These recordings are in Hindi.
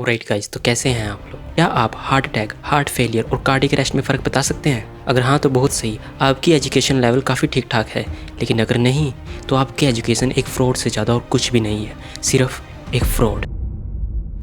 राइट गाइस, तो कैसे हैं आप लोग? क्या आप हार्ट अटैक, हार्ट फेलियर और कार्डियक अरेस्ट में फ़र्क बता सकते हैं? अगर हाँ तो बहुत सही, आपकी एजुकेशन लेवल काफ़ी ठीक ठाक है। लेकिन अगर नहीं तो आपकी एजुकेशन एक फ्रॉड से ज़्यादा और कुछ भी नहीं है, सिर्फ एक फ्रॉड।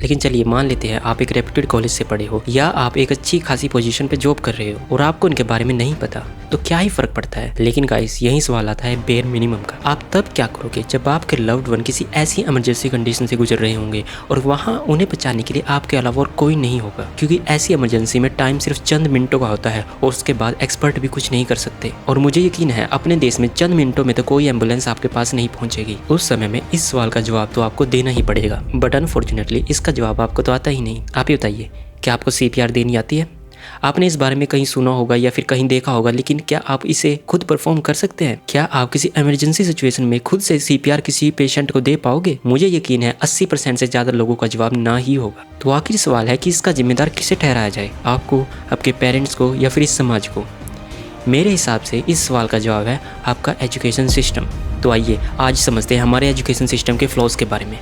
लेकिन चलिए मान लेते हैं आप एक रेप्यूटेड कॉलेज से पढ़े हो या आप एक अच्छी खासी पोजीशन पे जॉब कर रहे हो और आपको इनके बारे में नहीं पता, तो क्या ही फ़र्क पड़ता है। लेकिन गाइस, यही सवाल आता है बेयर मिनिमम का। आप तब क्या करोगे जब आपके लव्ड वन किसी ऐसी इमरजेंसी कंडीशन से गुजर रहे होंगे और वहाँ उन्हें बचाने के लिए आपके अलावा और कोई नहीं होगा, क्योंकि ऐसी इमरजेंसी में टाइम सिर्फ चंद मिनटों का होता है और उसके बाद एक्सपर्ट भी कुछ नहीं कर सकते। और मुझे यकीन है अपने देश में चंद मिनटों में तो कोई एम्बुलेंस आपके पास नहीं पहुंचेगी। उस समय में इस सवाल का जवाब तो आपको देना ही पड़ेगा, बट अनफॉर्चुनेटली इसका जवाब आपको तो आता ही नहीं। आप ही बताइए, क्या आपको CPR देनी आती है? आपने इस बारे में कहीं सुना होगा या फिर कहीं देखा होगा, लेकिन क्या आप इसे खुद परफॉर्म कर सकते हैं? क्या आप किसी इमरजेंसी सिचुएशन में खुद से CPR किसी पेशेंट को दे पाओगे? मुझे यकीन है 80% से ज़्यादा लोगों का जवाब ना ही होगा। तो आखिरी सवाल है कि इसका जिम्मेदार किसे ठहराया जाए, आपको, आपके पेरेंट्स को या फिर इस समाज को? मेरे हिसाब से इस सवाल का जवाब है आपका एजुकेशन सिस्टम। तो आइए आज समझते हैं हमारे एजुकेशन सिस्टम के फ्लॉज के बारे में।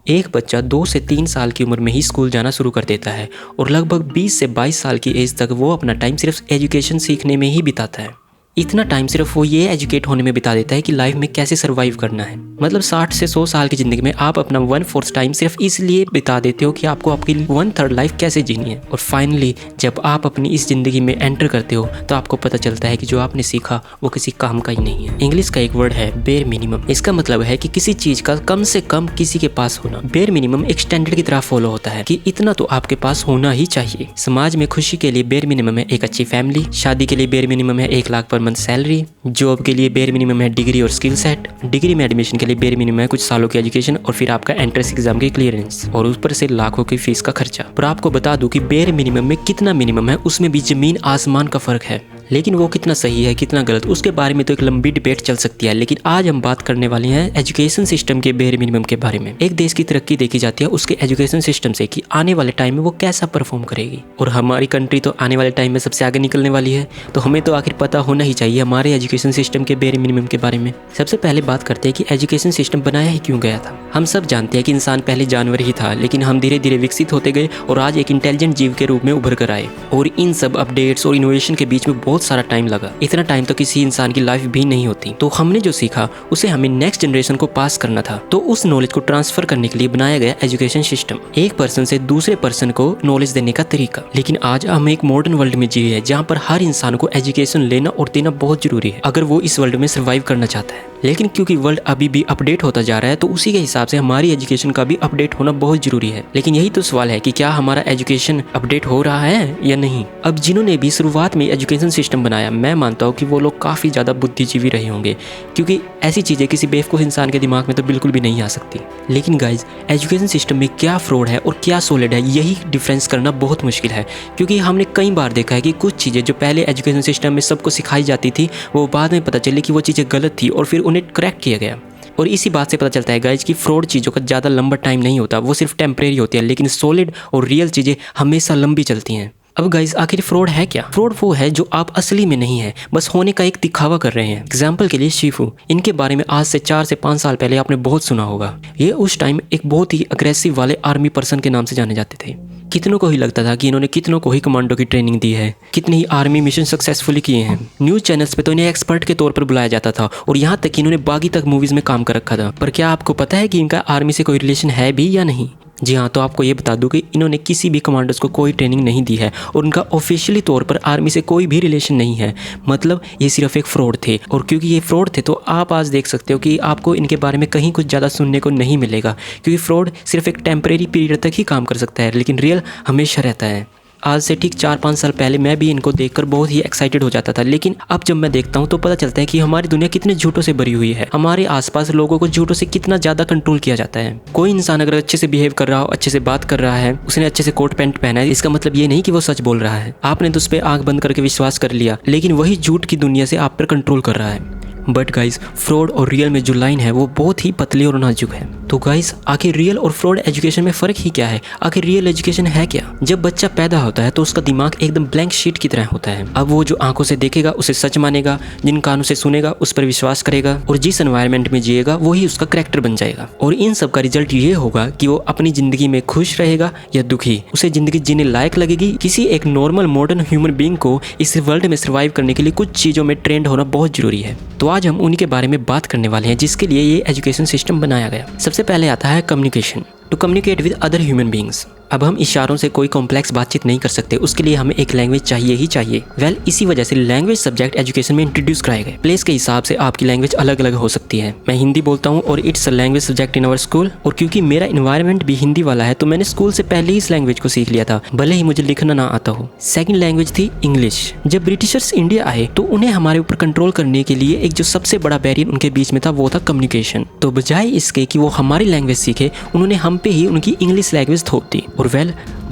एक बच्चा 2 से 3 साल की उम्र में ही स्कूल जाना शुरू कर देता है और लगभग 20 से 22 साल की एज तक वो अपना टाइम सिर्फ एजुकेशन सीखने में ही बिताता है। इतना टाइम सिर्फ वो ये एजुकेट होने में बिता देता है कि लाइफ में कैसे सर्वाइव करना है। मतलब 60 से 100 साल की ज़िंदगी में आप अपना 1/4 टाइम सिर्फ इसलिए बिता देते हो कि आपको आपकी 1/3 लाइफ कैसे जीनी है। और फाइनली जब आप अपनी इस ज़िंदगी में एंटर करते हो तो आपको पता चलता है कि जो आपने सीखा वो किसी काम का ही नहीं है। इंग्लिश का एक वर्ड है बेयर मिनिमम। इसका मतलब है कि किसी चीज़ का कम से कम किसी के पास होना। बेयर मिनिमम एक स्टैंडर्ड की तरह फॉलो होता है कि इतना तो आपके पास होना ही चाहिए। समाज में खुशी के लिए बेयर मिनिमम है एक अच्छी फैमिली, शादी के लिए बेयर मिनिमम है 1 lakh per month salary, job के लिए बेयर मिनिमम है डिग्री और स्किल सेट, डिग्री में एडमिशन के लिए बेयर मिनिमम है कुछ सालों की एजुकेशन और फिर आपका एंट्रेंस एग्जाम की क्लियरेंस और ऊपर से लाखों की फीस का खर्चा। पर आपको बता दूं कि बेयर मिनिमम में कितना मिनिमम है उसमें भी जमीन आसमान का फर्क है। लेकिन वो कितना सही है कितना गलत, उसके बारे में तो एक लंबी डिबेट चल सकती है। लेकिन आज हम बात करने वाले हैं एजुकेशन सिस्टम के बेयर मिनिमम के बारे में। एक देश की तरक्की देखी जाती है उसके एजुकेशन सिस्टम से कि आने वाले टाइम में वो कैसा परफॉर्म करेगी। और हमारी कंट्री तो आने वाले टाइम में सबसे आगे निकलने वाली है, तो हमें तो आखिर पता होना ही चाहिए हमारे एजुकेशन सिस्टम के बेयर मिनिमम के बारे में। सबसे पहले बात करते हैं कि एजुकेशन सिस्टम बनाया ही क्यों गया था। हम सब जानते हैं कि इंसान पहले जानवर ही था, लेकिन हम धीरे धीरे विकसित होते गए और आज एक इंटेलिजेंट जीव के रूप में उभर कर आए। और इन सब अपडेट्स और इनोवेशन के बीच में बहुत सारा टाइम लगा। इतना टाइम तो किसी इंसान की लाइफ भी नहीं होती। तो हमने जो सीखा उसे हमें नेक्स्ट जनरेशन को पास करना था, तो उस नॉलेज को ट्रांसफर करने के लिए बनाया गया एजुकेशन सिस्टम, एक पर्सन से दूसरे पर्सन को नॉलेज देने का तरीका। लेकिन आज हम एक मॉडर्न वर्ल्ड में जी है जहाँ पर हर इंसान को एजुकेशन लेना और देना बहुत जरूरी है अगर वो इस वर्ल्ड में सर्वाइव करना चाहता है। लेकिन क्योंकि वर्ल्ड अभी भी अपडेट होता जा रहा है, तो उसी के हिसाब से हमारी एजुकेशन का भी अपडेट होना बहुत जरूरी है। लेकिन यही तो सवाल है कि क्या हमारा एजुकेशन अपडेट हो रहा है या नहीं। अब जिन्होंने भी शुरुआत में एजुकेशन सिस्टम बनाया, मैं मानता हूँ कि वो लोग काफ़ी ज़्यादा बुद्धिजीवी रहे होंगे, क्योंकि ऐसी चीज़ें किसी बेवकूफ़ इंसान के दिमाग में तो बिल्कुल भी नहीं आ सकती। लेकिन गाइज, एजुकेशन सिस्टम में क्या फ्रॉड है और क्या सॉलिड है, यही डिफरेंस करना बहुत मुश्किल है। क्योंकि हमने कई बार देखा है कि कुछ चीज़ें जो पहले एजुकेशन सिस्टम में सबको सिखाई जाती थी, वो बाद में पता चली कि वो चीज़ें गलत थी और फिर उन्हें करेक्ट किया गया। और इसी बात से पता चलता है गाइज कि फ्रॉड चीज़ों का ज़्यादा लंबा टाइम नहीं होता, वो सिर्फ टेम्परेरी होती है, लेकिन सॉलिड और रियल चीज़ें हमेशा लंबी चलती हैं। अब गाइज, आखिर फ्रॉड है क्या? फ्रॉड वो है जो आप असली में नहीं है, बस होने का एक दिखावा कर रहे हैं। एग्जाम्पल के लिए शिफू, इनके बारे में आज से 4 से 5 साल पहले आपने बहुत सुना होगा। ये उस टाइम एक बहुत ही अग्रेसिव वाले आर्मी पर्सन के नाम से जाने जाते थे। कितनों को ही लगता था कि इन्होंने कितनों को ही कमांडो की ट्रेनिंग दी है, कितने ही आर्मी मिशन सक्सेसफुली किए हैं। न्यूज़ चैनल्स पे तो इन्हें एक्सपर्ट के तौर पर बुलाया जाता था और यहाँ तक कि इन्होंने बागी तक मूवीज़ में काम कर रखा था। पर क्या आपको पता है कि इनका आर्मी से कोई रिलेशन है भी या नहीं? जी हाँ, तो आपको ये बता दूं कि इन्होंने किसी भी कमांडर्स को कोई ट्रेनिंग नहीं दी है और उनका ऑफिशियली तौर पर आर्मी से कोई भी रिलेशन नहीं है। मतलब ये सिर्फ एक फ्रॉड थे। और क्योंकि ये फ्रॉड थे तो आप आज देख सकते हो कि आपको इनके बारे में कहीं कुछ ज़्यादा सुनने को नहीं मिलेगा, क्योंकि फ्रॉड सिर्फ एक टेम्परेरी पीरियड तक ही काम कर सकता है, लेकिन रियल हमेशा रहता है। आज से ठीक 4-5 साल पहले मैं भी इनको देखकर बहुत ही एक्साइटेड हो जाता था, लेकिन अब जब मैं देखता हूँ तो पता चलता है कि हमारी दुनिया कितने झूठों से भरी हुई है। हमारे आसपास लोगों को झूठों से कितना ज़्यादा कंट्रोल किया जाता है। कोई इंसान अगर अच्छे से बिहेव कर रहा हो, अच्छे से बात कर रहा है, उसने अच्छे से कोट पैंट पहना है, इसका मतलब ये नहीं कि वो सच बोल रहा है। आपने तो उस पर आंख बंद करके विश्वास कर लिया, लेकिन वही झूठ की दुनिया से आप पर कंट्रोल कर रहा है। बट गाइस फ्रॉड और रियल में जो लाइन है वो बहुत ही पतली और नाजुक है। तो गाइस आखिर रियल और फ्रॉड एजुकेशन में फ़र्क ही क्या है? आखिर रियल एजुकेशन है क्या? जब बच्चा पैदा होता है तो उसका दिमाग एकदम ब्लैंक शीट की तरह होता है। अब वो जो आंखों से देखेगा उसे सच मानेगा, जिन कानों से सुनेगा उस पर विश्वास करेगा और जिस एनवायरनमेंट में जिएगा वही उसका कैरेक्टर बन जाएगा। और इन सब का रिजल्ट ये होगा कि वो अपनी जिंदगी में खुश रहेगा या दुखी, उसे जिंदगी जीने लायक लगेगी। किसी एक नॉर्मल मॉडर्न ह्यूमन बीइंग को इस वर्ल्ड में सर्वाइव करने के लिए कुछ चीज़ों में ट्रेंड होना बहुत जरूरी है। तो आज हम उन्हीं के बारे में बात करने वाले हैं जिसके लिए ये एजुकेशन सिस्टम बनाया गया। सबसे पहले आता है communication, to communicate with other human beings. अब हम इशारों से कोई कॉम्प्लेक्स बातचीत नहीं कर सकते, उसके लिए हमें एक लैंग्वेज चाहिए ही चाहिए। इसी वजह से लैंग्वेज सब्जेक्ट एजुकेशन में इंट्रोड्यूस कराए गए। प्लेस के हिसाब से आपकी लैंग्वेज अलग अलग हो सकती है। मैं हिंदी बोलता हूँ और it's a language subject in our school. और क्योंकि मेरा इन्वायरमेंट भी हिंदी वाला है तो मैंने स्कूल से पहले ही इस लैंग्वेज को सीख लिया था, भले ही मुझे लिखना ना आता हो। सेकंड लैंग्वेज थी इंग्लिश। जब ब्रिटिशर्स इंडिया आए तो उन्हें हमारे ऊपर कंट्रोल करने के लिए एक जो सबसे बड़ा बैरियर उनके बीच में था वो था कम्युनिकेशन। तो बजाय इसके कि वो हमारी लैंग्वेज सीखे, उन्होंने हम पे ही उनकी इंग्लिश लैंग्वेज थोप दी। और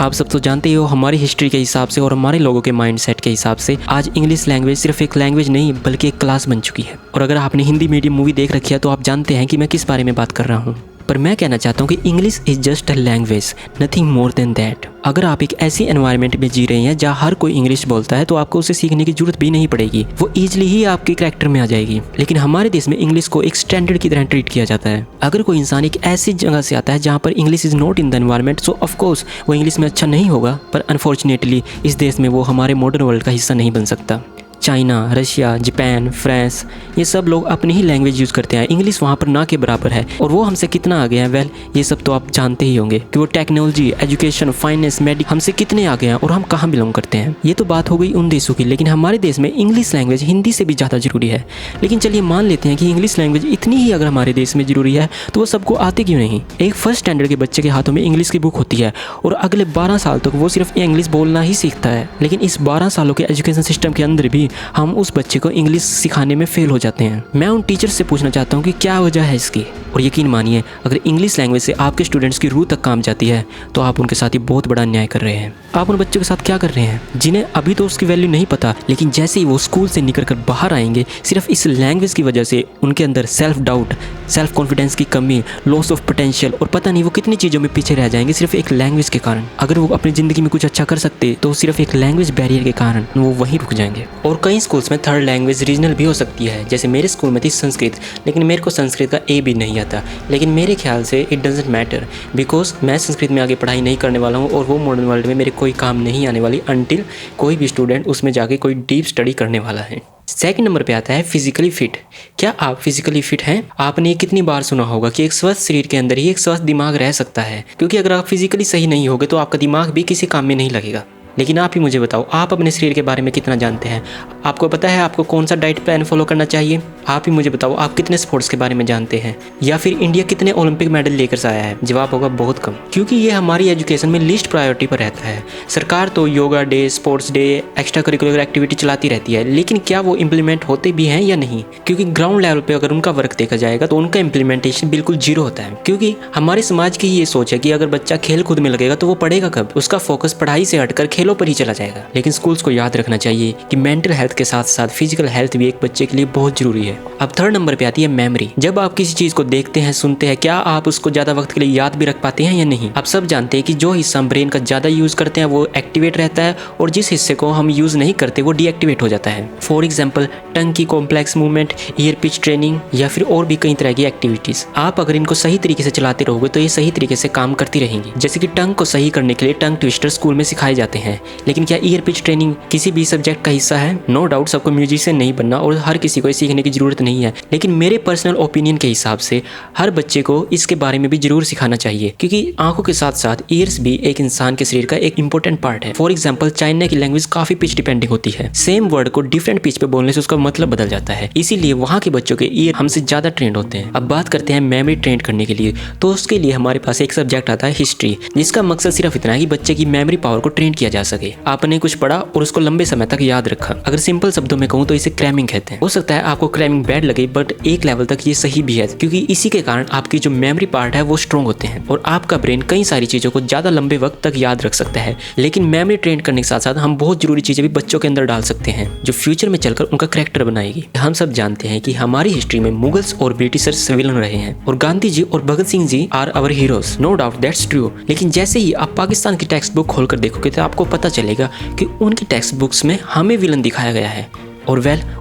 आप सब तो जानते ही हो हमारी हिस्ट्री के हिसाब से और हमारे लोगों के माइंडसेट के हिसाब से आज इंग्लिश लैंग्वेज सिर्फ एक लैंग्वेज नहीं बल्कि एक क्लास बन चुकी है। और अगर आपने हिंदी मीडियम मूवी देख रखी है तो आप जानते हैं कि मैं किस बारे में बात कर रहा हूँ। पर मैं कहना चाहता हूँ कि English is just a language, nothing more than that. अगर आप एक ऐसी एनवायरनमेंट में जी रहे हैं जहाँ हर कोई इंग्लिश बोलता है तो आपको उसे सीखने की जरूरत भी नहीं पड़ेगी, वो ईजिली ही आपके कैरेक्टर में आ जाएगी। लेकिन हमारे देश में इंग्लिश को एक स्टैंडर्ड की तरह ट्रीट किया जाता है। अगर कोई इंसान एक ऐसी जगह से आता है जहाँ पर English is not in the environment, so of course वो इंग्लिश में अच्छा नहीं होगा। पर अनफॉर्चुनेटली इस देश में वो हमारे मॉडर्न वर्ल्ड का हिस्सा नहीं बन सकता। चाइना, रशिया, जापान, फ्रांस, ये सब लोग अपनी ही लैंग्वेज यूज़ करते हैं। इंग्लिश वहाँ पर ना के बराबर है और वो हमसे कितना आगे हैं ये सब तो आप जानते ही होंगे कि वो टेक्नोलॉजी, एजुकेशन, फाइनेंस, मेडिकल हमसे कितने आगे हैं और हम कहाँ बिलोंग करते हैं। ये तो बात हो गई उन देशों की, लेकिन हमारे देश में इंग्लिश लैंग्वेज हिंदी से भी ज़्यादा जरूरी है। लेकिन चलिए मान लेते हैं कि इंग्लिश लैंग्वेज इतनी ही अगर हमारे देश में जरूरी है तो वो सबको आते क्यों नहीं? एक फर्स्ट स्टैंडर्ड के बच्चे के हाथों में इंग्लिश की बुक होती है और अगले 12 साल तक वो सिर्फ इंग्लिश बोलना ही सीखता है। लेकिन इस 12 सालों के एजुकेशन सिस्टम के अंदर भी हम उस बच्चे को इंग्लिश सिखाने में फेल हो जाते हैं। मैं उन टीचर से पूछना चाहता हूँ कि क्या वजह है इसकी। और यकीन मानिए अगर इंग्लिश लैंग्वेज से आपके स्टूडेंट्स की रूह तक काम जाती है तो आप उनके साथ ही बहुत बड़ा अन्याय कर रहे हैं। आप उन बच्चों के साथ क्या कर रहे हैं जिन्हें अभी तो उसकी वैल्यू नहीं पता, लेकिन जैसे ही वो स्कूल से निकल कर बाहर आएंगे सिर्फ इस लैंग्वेज की वजह से उनके अंदर सेल्फ डाउट, सेल्फ कॉन्फिडेंस की कमी, लॉस ऑफ पोटेंशियल और पता नहीं वो कितनी चीज़ों में पीछे रह जाएंगे सिर्फ एक लैंग्वेज के कारण। अगर वो अपनी ज़िंदगी में कुछ अच्छा कर सकते तो सिर्फ एक लैंग्वेज बैरियर के कारण वो वहीं रुक जाएंगे। और कई स्कूल्स में थर्ड लैंग्वेज रीजनल भी हो सकती है। जैसे मेरे स्कूल में थी संस्कृत, लेकिन मेरे को संस्कृत का ए भी नहीं आता। लेकिन मेरे ख्याल से इट डजेंट मैटर बिकॉज मैं संस्कृत में आगे पढ़ाई नहीं करने वाला हूँ और वो मॉडर्न वर्ल्ड में मेरे कोई काम नहीं आने वाली अनटिल कोई भी स्टूडेंट उसमें जाके कोई डीप स्टडी करने वाला है। सेकंड नंबर पे आता है फिजिकली फिट। क्या आप फिजिकली फिट हैं? आपने ये कितनी बार सुना होगा कि एक स्वस्थ शरीर के अंदर ही एक स्वस्थ दिमाग रह सकता है, क्योंकि अगर आप फिजिकली सही नहीं होगे तो आपका दिमाग भी किसी काम में नहीं लगेगा। लेकिन आप ही मुझे बताओ, आप अपने शरीर के बारे में कितना जानते हैं? आपको पता है आपको कौन सा डाइट प्लान फॉलो करना चाहिए? आप ही मुझे बताओ, आप कितने स्पोर्ट्स के बारे में जानते हैं? या फिर इंडिया कितने ओलंपिक मेडल लेकर आया है? जवाब होगा बहुत कम, क्योंकि ये हमारी एजुकेशन में लिस्ट प्रायोरिटी पर रहता है। सरकार तो yoga day, sports day, extra curricular activity चलाती रहती है, लेकिन क्या वो इम्प्लीमेंट होते भी हैं या नहीं? क्योंकि ग्राउंड लेवल पर अगर उनका वर्क देखा जाएगा तो उनका इम्प्लीमेंटेशन बिल्कुल जीरो होता है। क्योंकि हमारे समाज की ये सोच है कि अगर बच्चा खेल कूद में लगेगा तो वो पढ़ेगा कब? उसका फोकस पढ़ाई से हटकर खेलों पर ही चला जाएगा। लेकिन स्कूल्स को याद रखना चाहिए कि मेंटल हेल्थ के साथ साथ फिजिकल हेल्थ भी एक बच्चे के लिए बहुत जरूरी है। अब थर्ड नंबर पे आती है मेमोरी। जब आप किसी चीज को देखते हैं, सुनते हैं, क्या आप उसको ज्यादा वक्त के लिए याद भी रख पाते हैं या नहीं? आप सब जानते हैं कि जो हिस्सा हम ब्रेन का ज्यादा यूज करते हैं वो एक्टिवेट रहता है और जिस हिस्से को हम यूज नहीं करते वो डीएक्टिवेट हो जाता है। फॉर एग्जाम्पल टंग की complex movement, year pitch training या फिर और भी कई तरह की एक्टिविटीज। आप अगर इनको सही तरीके से चलाते रहोगे तो ये सही तरीके से काम करती रहेंगी। जैसे कि टंग को सही करने के लिए टंग ट्विस्टर स्कूल में सिखाए जाते हैं, लेकिन क्या ईयर पिच ट्रेनिंग किसी भी सब्जेक्ट का हिस्सा है? नो डाउट सबको म्यूजिशियन नहीं बनना और हर किसी को सीखने की जरूरत नहीं है, लेकिन मेरे पर्सनल ओपिनियन के हिसाब से हर बच्चे को इसके बारे में भी जरूर सिखाना चाहिए, क्योंकि आंखों के साथ साथ ईयर्स भी एक इंसान के शरीर का एक इंपॉर्टेंट पार्ट है। फॉर एग्जाम्पल चाइना की लैंग्वेज काफी पिच डिपेंडिंग होती है। सेम वर्ड को डिफरेंट पिच पे बोलने से उसका मतलब बदल जाता है, इसीलिए वहाँ के बच्चों के ईयर हमसे ज्यादा ट्रेंड होते हैं। अब बात करते हैं मेमोरी ट्रेंड करने के लिए, तो उसके लिए हमारे पास एक सब्जेक्ट आता है हिस्ट्री, जिसका मकसद सिर्फ इतना है कि बच्चे की मेमोरी पावर को ट्रेंड किया जा सके। आपने कुछ पढ़ा और उसको लंबे समय तक याद रखा। अगर सिंपल शब्दों में कहूँ तो इसे क्रैमिंग कहते हैं। हो सकता है आपको क्रैमिंग बैड लगे, बट एक लेवल तक ये सही भी है, क्योंकि इसी के कारण आपकी जो मेमोरी पार्ट है वो स्ट्रॉन्ग होते हैं और आपका ब्रेन कई सारी चीजों को ज्यादा लंबे वक्त तक याद रख सकता है। लेकिन मेमोरी ट्रेन करने के साथ साथ हम बहुत जरूरी चीजें भी बच्चों के अंदर डाल सकते हैं जो फ्यूचर में चलकर उनका कैरेक्टर बनाएगी। हम सब जानते हैं कि हमारी हिस्ट्री में मुगल्स और ब्रिटिशर्स विलन रहे हैं और गांधी जी और Bhagat Singh ji are our heroes, no doubt that's true. लेकिन जैसे ही आप पाकिस्तान की टेक्स्ट बुक खोलकर देखोगे तो आपको पता चलेगा कि उनकी टेक्स्ट बुक्स में हमें विलन दिखाया गया है और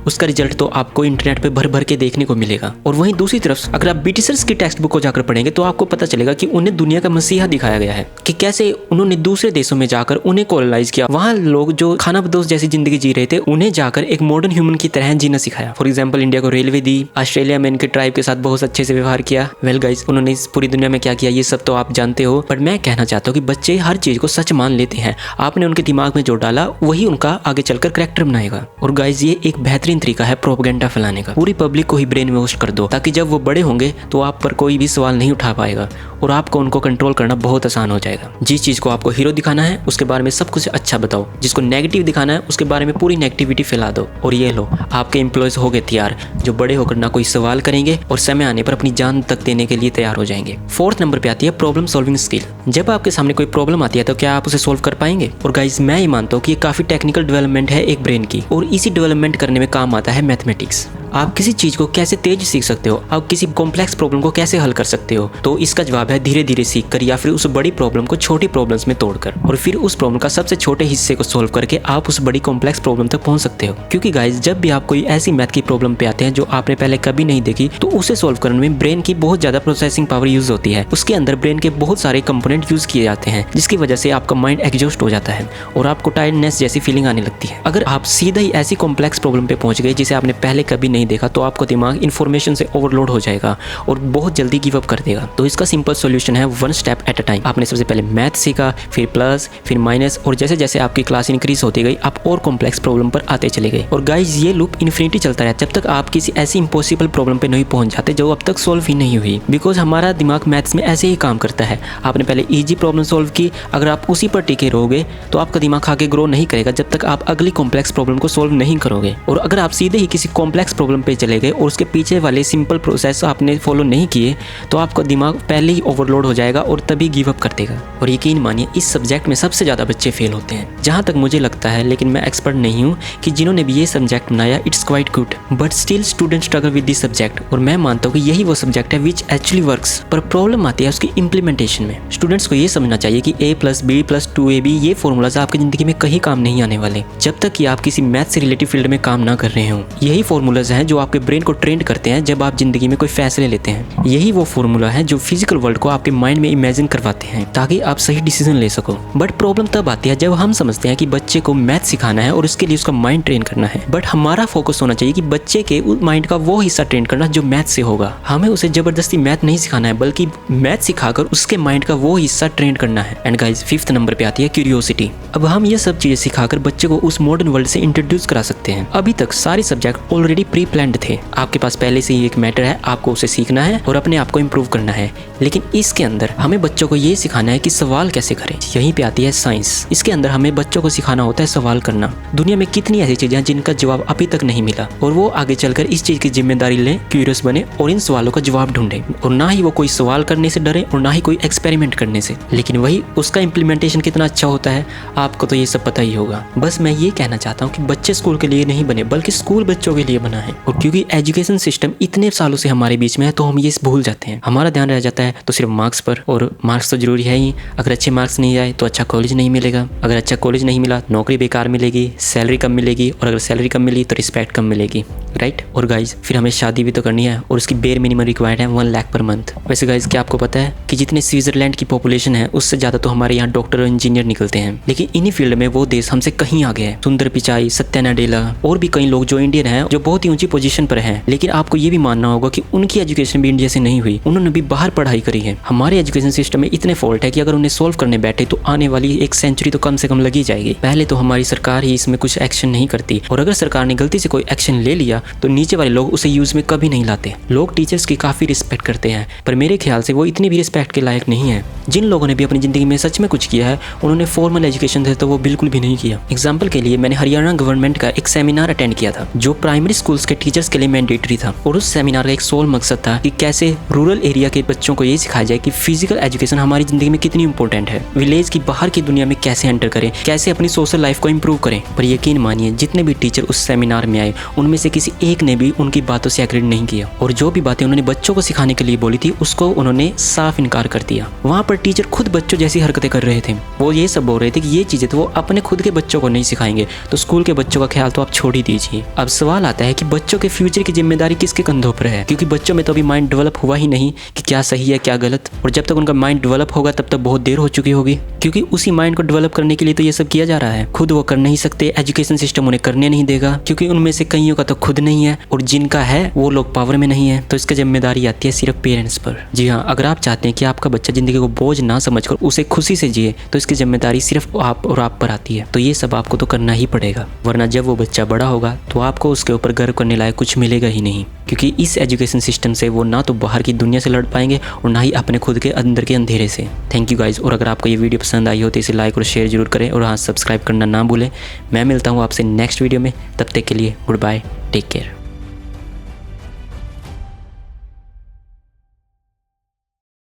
उसका रिजल्ट तो आपको इंटरनेट पे भर भर के देखने को मिलेगा। और वहीं दूसरी तरफ अगर आप ब्रिटिशर्स की टेक्स्ट बुक को जाकर पढ़ेंगे तो आपको पता चलेगा कि उन्हें दुनिया का मसीहा दिखाया गया है, कि कैसे उन्होंने दूसरे देशों में जाकर उन्हें कॉलोनाइज किया। वहाँ लोग जो खानाबदोश जैसी जिंदगी जी रहे थे उन्हें जाकर एक मॉडर्न ह्यूमन की तरह जीना सिखाया। फॉर एग्जाम्पल इंडिया को रेलवे दी, ऑस्ट्रेलिया में इनके ट्राइब के साथ बहुत अच्छे से व्यवहार किया। वेल गाइस, उन्होंने इस पूरी दुनिया में क्या किया ये सब तो आप जानते हो, बट मैं कहना चाहता हूँ कि बच्चे हर चीज को सच मान लेते हैं। आपने उनके दिमाग में जो डाला वही उनका आगे चलकर कैरेक्टर बनाएगा। और गाइस, ये एक बेहतरीन तरीका है प्रोपेगेंडा फैलाने का। पूरी पब्लिक को ही ब्रेन वॉश कर दो ताकि जब वो बड़े होंगे तो आप पर कोई भी सवाल नहीं उठा पाएगा और आपको उनको कंट्रोल करना बहुत आसान हो जाएगा। जिस चीज को आपको हीरो दिखाना है उसके बारे में सब कुछ अच्छा बताओ, जिसको नेगेटिव दिखाना है उसके बारे में पूरी नेगेटिविटी फैला दो। और ये लो, आपके एम्प्लॉयज हो गए तैयार, जो बड़े होकर ना कोई सवाल करेंगे और समय आने पर अपनी जान तक देने के लिए तैयार हो जाएंगे। फोर्थ नंबर पे आती है प्रॉब्लम सॉल्विंग स्किल। जब आपके सामने कोई प्रॉब्लम आती है तो क्या आप उसे सोल्व कर पाएंगे? और गाइस, मैं ये मानता हूँ कि ये काफी टेक्निकल डेवलपमेंट है एक ब्रेन की, और इसी डेवलपमेंट करने में काम आता है मैथमेटिक्स। आप किसी चीज को कैसे तेज सीख सकते हो, आप किसी कॉम्प्लेक्स प्रॉब्लम को कैसे हल कर सकते हो, तो इसका जवाब है धीरे धीरे सीख कर, या फिर उस बड़ी प्रॉब्लम को छोटी प्रॉब्लम्स में तोड़कर, और फिर उस प्रॉब्लम का सबसे छोटे हिस्से को सोल्व करके आप उस बड़ी कॉम्प्लेक्स प्रॉब्लम तक पहुंच सकते हो। क्योंकि गाइस, जब भी आप कोई ऐसी मैथ की प्रॉब्लम पे आते हैं जो आपने पहले कभी नहीं देखी, तो उसे सोल्व करने में ब्रेन की बहुत ज्यादा प्रोसेसिंग पावर यूज होती है। उसके अंदर ब्रेन के बहुत सारे कंपोनेंट यूज किए जाते हैं, जिसकी वजह से आपका माइंड एग्जॉस्ट हो जाता है और आपको टायर्डनेस जैसी फीलिंग आने लगती है। अगर आप सीधा ही ऐसी कॉम्प्लेक्स प्रॉब्लम पे पहुंच गए जिसे आपने पहले कभी नहीं देखा, तो आपको दिमाग इंफॉर्मेशन से ओवरलोड हो जाएगा और बहुत जल्दी गिव अप कर देगा। तो इसका सिंपल सॉल्यूशन है one step at a time. आपने सबसे पहले मैथ सीखा, फिर प्लस, फिर माइनस, और जैसे जैसे आपकी क्लास इंक्रीज होती गई आप और कॉम्प्लेक्स प्रॉब्लम पर आते चले गए। और गाइस, ये लूप इन्फिनिटी चलता रहता है जब तक आप किसी ऐसी इम्पॉसिबल प्रॉब्लम पे नहीं पहुंच जाते जो अब तक सॉल्व ही नहीं हुई। बिकॉज हमारा दिमाग मैथ्स में ऐसे ही काम करता है। आपने पहले इजी प्रॉब्लम सॉल्व की, अगर आप उसी पर टिके रहोगे तो आपका दिमाग आगे ग्रो नहीं करेगा जब तक आप अगली कॉम्प्लेक्स प्रॉब्लम को सॉल्व नहीं करोगे। और अगर आप सीधे ही किसी कॉम्प्लेक्स प्रॉब्लम पे चले गए और उसके पीछे वाले सिंपल प्रोसेस आपने फॉलो नहीं किए, तो आपका दिमाग पहले ही ओवरलोड हो जाएगा और तभी गिव अप कर देगा। और यकीन मानिए, इस सब्जेक्ट में सबसे ज्यादा बच्चे फेल होते हैं, जहां तक मुझे लगता है, लेकिन मैं एक्सपर्ट नहीं हूं, कि जिन्होंने भी ये सब्जेक्ट बनाया it's quite good, but still student struggle with this subject. और मैं मानता हूं कि यही वो सब्जेक्ट है विच एक्चुअली वर्क्स, पर प्रॉब्लम आती है उसकी इंप्लीमेंटेशन में। स्टूडेंट्स को ये समझना चाहिए कि a+b+2ab ये फॉर्मूलाज आपकी जिंदगी में कहीं काम नहीं आने वाले जब तक कि आप किसी मैथ से रिलेटेड फील्ड में काम ना कर रहे हो। यही फॉर्मूलाज हैं जो आपके ब्रेन को ट्रेंड करते हैं जब आप जिंदगी में कोई फैसले लेते हैं। यही वो फॉर्मूला है जो फिजिकल वर्ल्ड को आपके माइंड में इमेजिन करवाते हैं ताकि आप सही डिसीजन ले सको। बट प्रॉब्लम तब आती है जब हम समझते हैं कि बच्चे को मैथ सिखाना है और उसके लिए उसका माइंड ट्रेन करना है। बट हमारा फोकस होना चाहिए कि बच्चे के माइंड का वो हिस्सा ट्रेन करना जो मैथ से होगा। हमें उसे जबरदस्ती मैथ नहीं सिखाना है, बल्कि मैथ सिखाकर उसके माइंड का वो हिस्सा ट्रेन करना है। एंड गाइस, 5th नंबर पे आती है क्यूरियोसिटी। अब हम ये सब चीजें सिखाकर बच्चे को उस मॉडर्न वर्ल्ड से इंट्रोड्यूस करा सकते हैं। अभी तक सारे सब्जेक्ट ऑलरेडी प्री प्लान्ड थे, आपके पास पहले से ही एक मैटर है, आपको उसे सीखना है और अपने आप को इम्प्रूव करना है। लेकिन इसके अंदर हमें बच्चों को ये सिखाना है कि सवाल कैसे करें। यहीं पे आती है साइंस। इसके अंदर हमें बच्चों को सिखाना होता है सवाल करना। दुनिया में कितनी ऐसी चीजें हैं जिनका जवाब अभी तक नहीं मिला, और वो आगे चलकर इस चीज की जिम्मेदारी लें, क्यूरियस बने और इन सवालों का जवाब ढूंढें। और ना ही वो कोई सवाल करने से डरे और ना ही कोई एक्सपेरिमेंट करने से, लेकिन वही उसका इम्प्लीमेंटेशन कितना अच्छा होता है आपको तो ये सब पता ही होगा। बस मैं ये कहना चाहता हूँ कि बच्चे स्कूल के लिए नहीं बने, बल्कि स्कूल बच्चों के लिए बना है। और क्योंकि एजुकेशन सिस्टम इतने सालों से हमारे बीच में है तो हम ये भूल जाते हैं। हमारा ध्यान रह जाता है तो सिर्फ मार्क्स पर, और मार्क्स तो जरूरी है ही। अगर अच्छे मार्क्स नहीं आए तो अच्छा कॉलेज नहीं मिलेगा, अगर अच्छा कॉलेज नहीं मिला नौकरी बेकार मिलेगी, सैलरी कम मिलेगी, और अगर सैलरी कम मिली तो रिस्पेक्ट कम मिलेगी, राइट। और गाइज, फिर हमें शादी भी तो करनी है और उसकी बेयर मिनिमम रिक्वायर्ड है 1 लाख पर मंथ। वैसे गाइज, क्या आपको पता है कि जितने स्विट्जरलैंड की पॉपुलेशन है उससे ज्यादा तो हमारे यहाँ डॉक्टर और इंजीनियर निकलते हैं, लेकिन इन्हीं फील्ड में वो देश हमसे कहीं आगे है। सुंदर पिचाई, सत्या नाडेला और भी कई लोग जो इंडियन हैं, जो बहुत ही ऊंची पोजीशन पर हैं, लेकिन आपको ये भी मानना होगा कि उनकी एजुकेशन भी इंडिया से नहीं हुई, उन्होंने भी बाहर पढ़ाई करी है। हमारे एजुकेशन सिस्टम में इतने फॉल्ट है कि अगर उन्हें सोल्व करने बैठे तो आने वाली 1 सेंचुरी तो कम से कम लगी जाएगी। पहले तो हमारी सरकार ही इसमें कुछ एक्शन नहीं करती, और अगर सरकार ने गलती से कोई एक्शन ले लिया तो नीचे वाले लोग उसे यूज में कभी नहीं लाते। लोग टीचर्स की काफी रिस्पेक्ट करते हैं, पर मेरे ख्याल से वो इतनी भी रिस्पेक्ट के लायक नहीं है। जिन लोगों ने भी अपनी ज़िंदगी में सच में कुछ किया है उन्होंने फॉर्मल एजुकेशन से तो वो बिल्कुल भी नहीं किया। एग्जाम्पल के लिए मैंने हरियाणा गवर्नमेंट का एक सेमिनार अटेंड किया था जो प्राइमरी स्कूल्स के टीचर्स के लिए मैंडेटरी था, और उस सेमिनार का एक सोल मकसद था कि कैसे रूरल एरिया के बच्चों को ये सिखाया जाए कि फिजिकल एजुकेशन हमारी ज़िंदगी में कितनी इंपॉर्टेंट है, विलेज की बाहर की दुनिया में कैसे एंटर करें, कैसे अपनी सोशल लाइफ को इम्प्रूव करें। पर यकीन मानिए जितने भी टीचर उस सेमिनार में आए उनमें से किसी एक ने भी उनकी बातों से एग्री नहीं किया, और जो भी बातें उन्होंने बच्चों को सिखाने के लिए बोली थी उसको उन्होंने साफ इनकार कर दिया। वहाँ पर टीचर खुद बच्चों जैसी हरकतें कर रहे थे। वो ये सब बोल रहे थे कि ये चीज़ें तो वो अपने खुद के बच्चों को नहीं सिखाएंगे, तो स्कूल के बच्चों का ख्याल तो आप छोड़ ही दीजिए। अब सवाल आता है कि बच्चों के फ्यूचर की जिम्मेदारी किसके कंधों पर है, क्योंकि बच्चों में तो अभी माइंड डेवलप हुआ ही नहीं कि क्या सही है क्या गलत, और जब तक उनका माइंड डेवलप होगा तब तक बहुत देर हो चुकी होगी, क्योंकि उसी माइंड को डेवलप करने के लिए तो ये सब किया जा रहा है। खुद वो कर नहीं सकते, एजुकेशन सिस्टम उन्हें करने नहीं देगा, क्योंकि उनमें से कईयों का तो खुद नहीं है और जिनका है वो लोग पावर में नहीं है, तो इसकी जिम्मेदारी आती है सिर्फ पेरेंट्स पर। जी हाँ, अगर आप चाहते हैं कि आपका बच्चा जिंदगी को बोझ ना समझकर उसे खुशी से जिए तो इसकी जिम्मेदारी सिर्फ आप और आप पर आती है। तो ये सब आपको तो करना ही पड़ेगा, वरना जब वो बच्चा बड़ा होगा तो आपको उसके ऊपर गर्व करने लायक कुछ मिलेगा ही नहीं, क्योंकि इस एजुकेशन सिस्टम से वो ना तो बाहर की दुनिया से लड़ पाएंगे और ना ही अपने खुद के अंदर के अंधेरे से। थैंक यू गाइज, और अगर आपको ये वीडियो पसंद आई हो तो इसे लाइक और शेयर जरूर करें, और हाँ सब्सक्राइब करना ना भूलें। मैं मिलता हूँ आपसे नेक्स्ट वीडियो में, तब तक के लिए गुड बाय, टेक केयर।